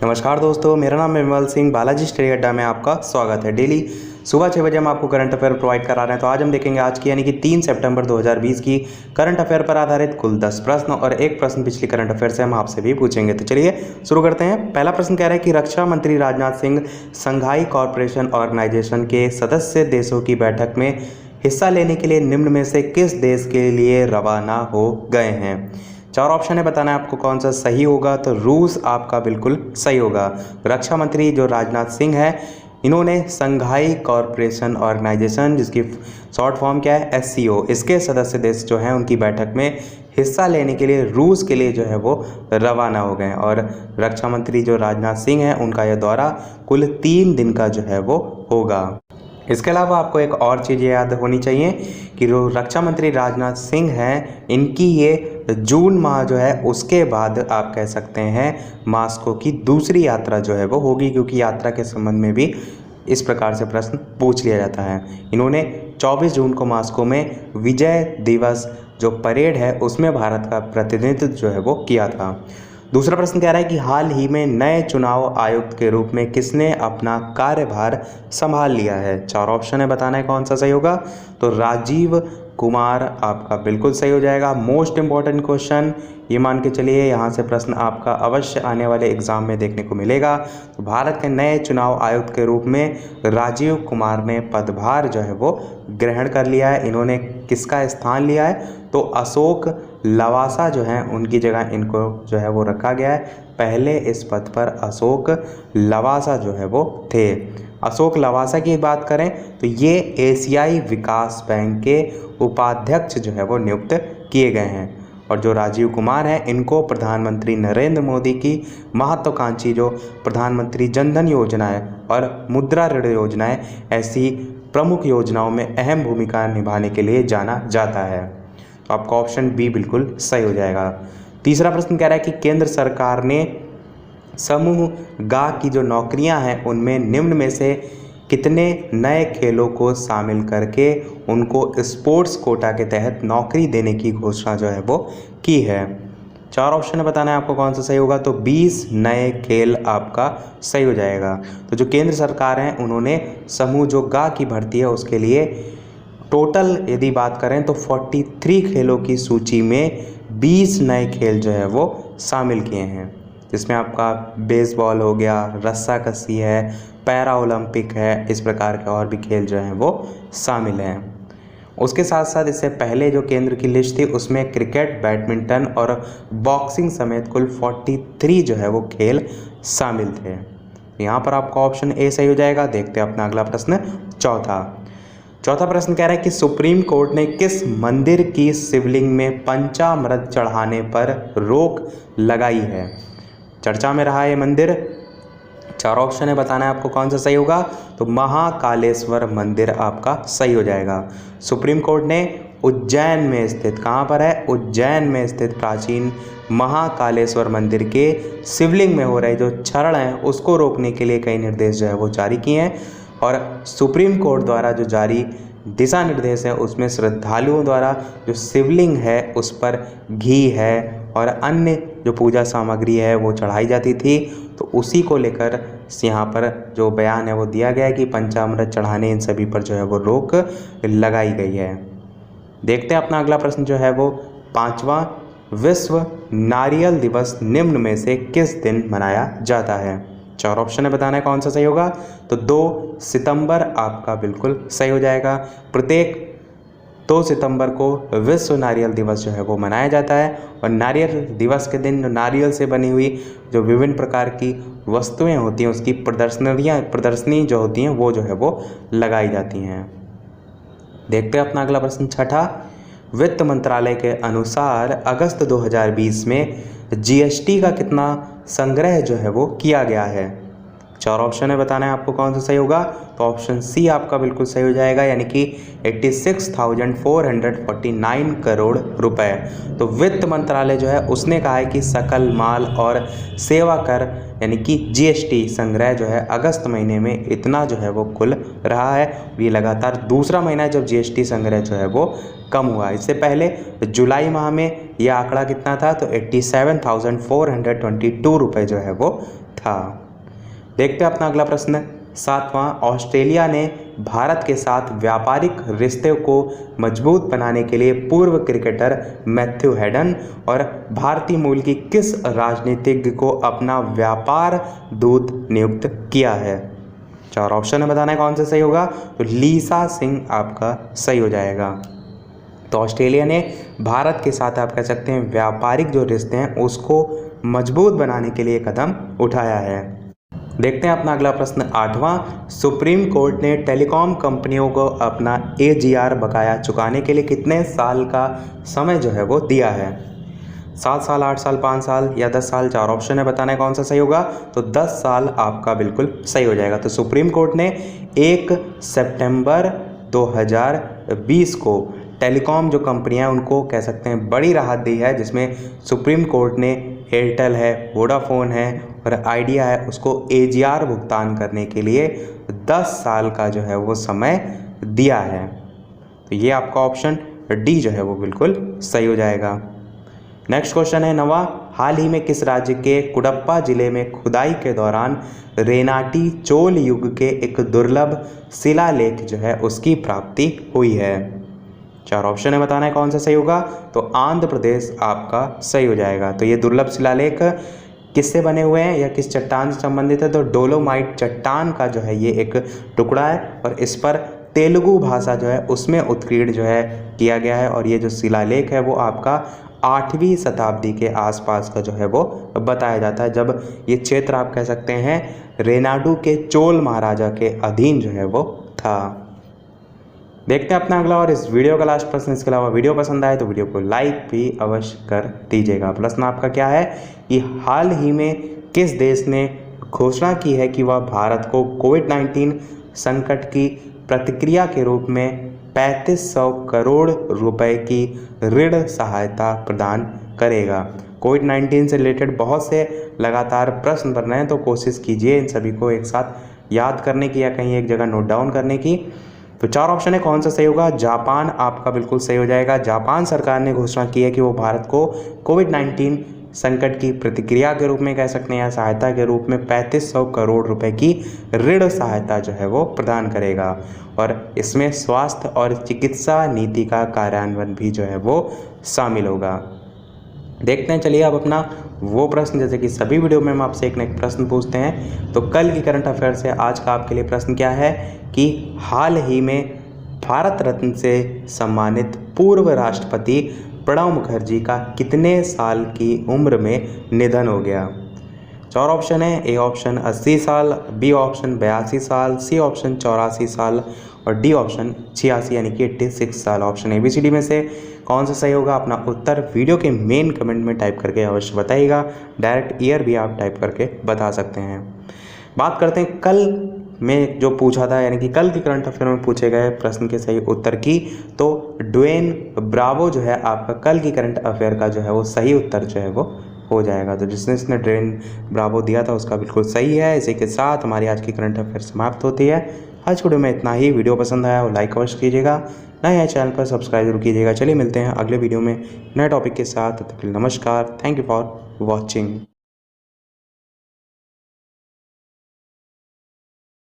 नमस्कार दोस्तों, मेरा नाम है विमल सिंह। बालाजी स्टडी अड्डा में आपका स्वागत है। डेली सुबह 6 बजे हम आपको करंट अफेयर प्रोवाइड करा रहे हैं। तो आज हम देखेंगे आज की यानी कि 3 सितंबर 2020 की करंट अफेयर पर आधारित कुल 10 प्रश्न और एक प्रश्न पिछली करंट अफेयर से हम आपसे भी पूछेंगे। तो चलिए शुरू करते हैं। पहला प्रश्न कह रहा है कि रक्षा मंत्री Rajnath Singh Shanghai cooperation organisation के सदस्य देशों की बैठक में हिस्सा लेने के लिए निम्न में से किस देश के लिए रवाना हो गए हैं। 4 ऑप्शन है, बताना है आपको कौन सा सही होगा। तो रूस आपका बिल्कुल सही होगा। रक्षा मंत्री जो राजनाथ सिंह है, इन्होंने संघाई कॉरपोरेशन ऑर्गेनाइजेशन, जिसकी शॉर्ट फॉर्म क्या है, SCO, इसके सदस्य देश जो हैं उनकी बैठक में हिस्सा लेने के लिए रूस के लिए जो है वो रवाना हो गए। और रक्षा मंत्री जो राजनाथ सिंह हैं, उनका यह दौरा कुल 3 दिन का जो है वो होगा। इसके अलावा आपको एक और चीज़ याद होनी चाहिए कि जो रक्षा मंत्री राजनाथ सिंह हैं, इनकी ये जून माह जो है उसके बाद आप कह सकते हैं मास्को की दूसरी यात्रा जो है वो होगी, क्योंकि यात्रा के संबंध में भी इस प्रकार से प्रश्न पूछ लिया जाता है। इन्होंने 24 जून को मास्को में विजय दिवस जो परेड है उसमें भारत का प्रतिनिधित्व जो है वो किया था। दूसरा प्रश्न कह रहा है कि हाल ही में नए चुनाव आयुक्त के रूप में किसने अपना कार्यभार संभाल लिया है। 4 ऑप्शन है, बताना है कौन सा सही होगा। तो राजीव कुमार आपका बिल्कुल सही हो जाएगा। मोस्ट इम्पॉर्टेंट क्वेश्चन ये मान के चलिए, यहाँ से प्रश्न आपका अवश्य आने वाले एग्जाम में देखने को मिलेगा। तो भारत के नए चुनाव आयुक्त के रूप में राजीव कुमार ने पदभार जो है वो ग्रहण कर लिया है। इन्होंने किसका स्थान लिया है, तो अशोक लवासा जो हैं उनकी जगह इनको जो है वो रखा गया है। पहले इस पद पर अशोक लवासा जो है वो थे। अशोक लवासा की बात करें तो ये एशियाई विकास बैंक के उपाध्यक्ष जो है वो नियुक्त किए गए हैं। और जो राजीव कुमार हैं, इनको प्रधानमंत्री नरेंद्र मोदी की महत्वाकांक्षी जो प्रधानमंत्री जनधन योजना है और मुद्रा ऋण योजनाएं, ऐसी प्रमुख योजनाओं में अहम भूमिका निभाने के लिए जाना जाता है। तो आपका ऑप्शन बी बिल्कुल सही हो जाएगा। तीसरा प्रश्न कह रहा है कि केंद्र सरकार ने समूह ग की जो नौकरियां हैं उनमें निम्न में से कितने नए खेलों को शामिल करके उनको स्पोर्ट्स कोटा के तहत नौकरी देने की घोषणा जो है वो की है। 4 ऑप्शन है, बताना है आपको कौन सा सही होगा। तो 20 नए खेल आपका सही हो जाएगा। तो जो केंद्र सरकार है उन्होंने समूह जो ग की भर्ती है उसके लिए टोटल यदि बात करें तो 43 खेलों की सूची में 20 नए खेल जो है वो शामिल किए हैं, जिसमें आपका बेसबॉल हो गया, रस्साकसी है, पैरा ओलंपिक है, इस प्रकार के और भी खेल जो हैं वो शामिल हैं। उसके साथ साथ इससे पहले जो केंद्र की लिस्ट थी उसमें क्रिकेट, बैडमिंटन और बॉक्सिंग समेत कुल 43 जो है वो खेल शामिल थे। यहाँ पर आपका ऑप्शन ए सही हो जाएगा। देखते हैं अपना अगला प्रश्न, चौथा प्रश्न कह रहा है कि सुप्रीम कोर्ट ने किस मंदिर की शिवलिंग में पंचामृत चढ़ाने पर रोक लगाई है। चर्चा में रहा ये मंदिर। 4 ऑप्शन है, बताना है आपको कौन सा सही होगा। तो महाकालेश्वर मंदिर आपका सही हो जाएगा। सुप्रीम कोर्ट ने उज्जैन में स्थित, कहाँ पर है, उज्जैन में स्थित प्राचीन महाकालेश्वर मंदिर के शिवलिंग में हो रहे जो क्षरण हैं उसको रोकने के लिए कई निर्देश जो है वो जारी किए हैं। और सुप्रीम कोर्ट द्वारा जो जारी दिशा निर्देश है उसमें श्रद्धालुओं द्वारा जो शिवलिंग है उस पर घी है और अन्य जो पूजा सामग्री है वो चढ़ाई जाती थी। तो उसी को लेकर यहाँ पर जो बयान है वो दिया गया है कि पंचामृत चढ़ाने इन सभी पर जो है वो रोक लगाई गई है। देखते हैं अपना अगला प्रश्न जो है वो 5वां, विश्व नारियल दिवस निम्न में से किस दिन मनाया जाता है। 4 ऑप्शन है, बताना है कौन सा सही होगा। तो 2 सितंबर आपका बिल्कुल सही हो जाएगा। प्रत्येक 2 सितंबर को विश्व नारियल दिवस जो है वो मनाया जाता है। और नारियल दिवस के दिन नारियल से बनी हुई जो विभिन्न प्रकार की वस्तुएं होती हैं उसकी प्रदर्शनी जो होती हैं वो जो है वो लगाई जाती हैं। देखते हैं अपना अगला प्रश्न, 6ठा, वित्त मंत्रालय के अनुसार अगस्त 2020 में GST का कितना संग्रह जो है वो किया गया है। 4 ऑप्शन है, बताना है आपको कौन सा सही होगा। तो ऑप्शन सी आपका बिल्कुल सही हो जाएगा, यानी कि 86,449 करोड़ रुपए। तो वित्त मंत्रालय जो है उसने कहा है कि सकल माल और सेवा कर यानी कि GST संग्रह जो है अगस्त महीने में इतना जो है वो कुल रहा है। ये लगातार दूसरा महीना है जब GST संग्रह जो है वो कम हुआ। इससे पहले जुलाई माह में यह आंकड़ा कितना था, तो 87,422 रुपये जो है वो था। देखते हैं अपना अगला प्रश्न। 7वां, ऑस्ट्रेलिया ने भारत के साथ व्यापारिक रिश्ते को मजबूत बनाने के लिए पूर्व क्रिकेटर मैथ्यू हेडन और भारतीय मूल की किस राजनीतिज्ञ को अपना व्यापार दूत नियुक्त किया है? 4 ऑप्शन है, बताना है कौन सा सही होगा। तो लीसा सिंह आपका सही हो जाएगा। तो ऑस्ट्रेलिया ने भारत के साथ आप कह सकते हैं व्यापारिक जो रिश्ते हैं उसको मजबूत बनाने के लिए कदम उठाया है। देखते हैं अपना अगला प्रश्न। 8वां, सुप्रीम कोर्ट ने टेलीकॉम कंपनियों को अपना AGR बकाया चुकाने के लिए कितने साल का समय जो है वो दिया है? 7 साल, 8 साल, 5 साल या 10 साल? 4 ऑप्शन है, बताना है कौन सा सही होगा। तो 10 साल आपका बिल्कुल सही हो जाएगा। तो सुप्रीम कोर्ट ने 1 सितंबर 2020 को टेलीकॉम जो कंपनियां हैं उनको कह सकते हैं बड़ी राहत दी है, जिसमें सुप्रीम कोर्ट ने एयरटेल है, वोडाफोन है और आइडिया है उसको AGR भुगतान करने के लिए 10 साल का जो है वो समय दिया है। तो ये आपका ऑप्शन डी जो है वो बिल्कुल सही हो जाएगा। नेक्स्ट क्वेश्चन है 9वां, हाल ही में किस राज्य के कुडप्पा जिले में खुदाई के दौरान रेनाटी चोल युग के एक दुर्लभ शिलालेख जो है उसकी प्राप्ति हुई है? 4 ऑप्शन है, बताना है कौन सा सही होगा। तो आंध्र प्रदेश आपका सही हो जाएगा। तो ये दुर्लभ शिलालेख किससे बने हुए हैं या किस चट्टान से संबंधित है? तो डोलोमाइट चट्टान का जो है ये एक टुकड़ा है और इस पर तेलुगु भाषा जो है उसमें उत्कीर्ण जो है किया गया है और ये जो शिलालेख है वो आपका 8वीं शताब्दी के आसपास का जो है वो बताया जाता है, जब ये क्षेत्र आप कह सकते हैं रेनाडू के चोल महाराजा के अधीन जो है वो था। देखते हैं अपना अगला और इस वीडियो का लास्ट प्रश्न। इसके अलावा वीडियो पसंद आए तो वीडियो को लाइक भी अवश्य कर दीजिएगा। प्रश्न आपका क्या है कि हाल ही में किस देश ने घोषणा की है कि वह भारत को कोविड-19 संकट की प्रतिक्रिया के रूप में 3500 करोड़ रुपए की ऋण सहायता प्रदान करेगा? कोविड-19 से रिलेटेड बहुत से लगातार प्रश्न बन रहे हैं, तो कोशिश कीजिए इन सभी को एक साथ याद करने की या कहीं एक जगह नोट डाउन करने की। तो 4 ऑप्शन है, कौन सा सही होगा। जापान आपका बिल्कुल सही हो जाएगा। जापान सरकार ने घोषणा की है कि वो भारत को कोविड-19 संकट की प्रतिक्रिया के रूप में कह सकते हैं या सहायता के रूप में 3500 करोड़ रुपए की ऋण सहायता जो है वो प्रदान करेगा और इसमें स्वास्थ्य और चिकित्सा नीति का कार्यान्वयन भी जो है वो शामिल होगा। देखते हैं, चलिए अब अपना वो प्रश्न, जैसे कि सभी वीडियो में हम आपसे एक न एक प्रश्न पूछते हैं, तो कल की करंट अफेयर से आज का आपके लिए प्रश्न क्या है कि हाल ही में भारत रत्न से सम्मानित पूर्व राष्ट्रपति प्रणब मुखर्जी का कितने साल की उम्र में निधन हो गया? 4 ऑप्शन है। ए ऑप्शन 80 साल, बी ऑप्शन 82 साल, सी ऑप्शन 84 साल और डी ऑप्शन 86 यानी कि 86 साल। ऑप्शन ABCD में से कौन सा सही होगा? अपना उत्तर वीडियो के मेन कमेंट में टाइप करके अवश्य बताइएगा। डायरेक्ट ईयर भी आप टाइप करके बता सकते हैं। बात करते हैं कल में जो पूछा था, यानी कि कल की करंट अफेयर में पूछे गए प्रश्न के सही उत्तर की। तो ड्वेन ब्रावो जो है आपका कल की करंट अफेयर का जो है वो सही उत्तर जो है वो हो जाएगा। तो जिसने ड्वेन ब्रावो दिया था उसका बिल्कुल सही है। इसी के साथ हमारी आज की करंट अफेयर समाप्त होती है। आज की वीडियो में इतना ही। वीडियो पसंद आया और लाइक अवश्य कीजिएगा, नए हैं चैनल पर सब्सक्राइब जरूर कीजिएगा। चलिए मिलते हैं अगले वीडियो में नए टॉपिक के साथ। तब तक के लिए नमस्कार। Thank you for watching.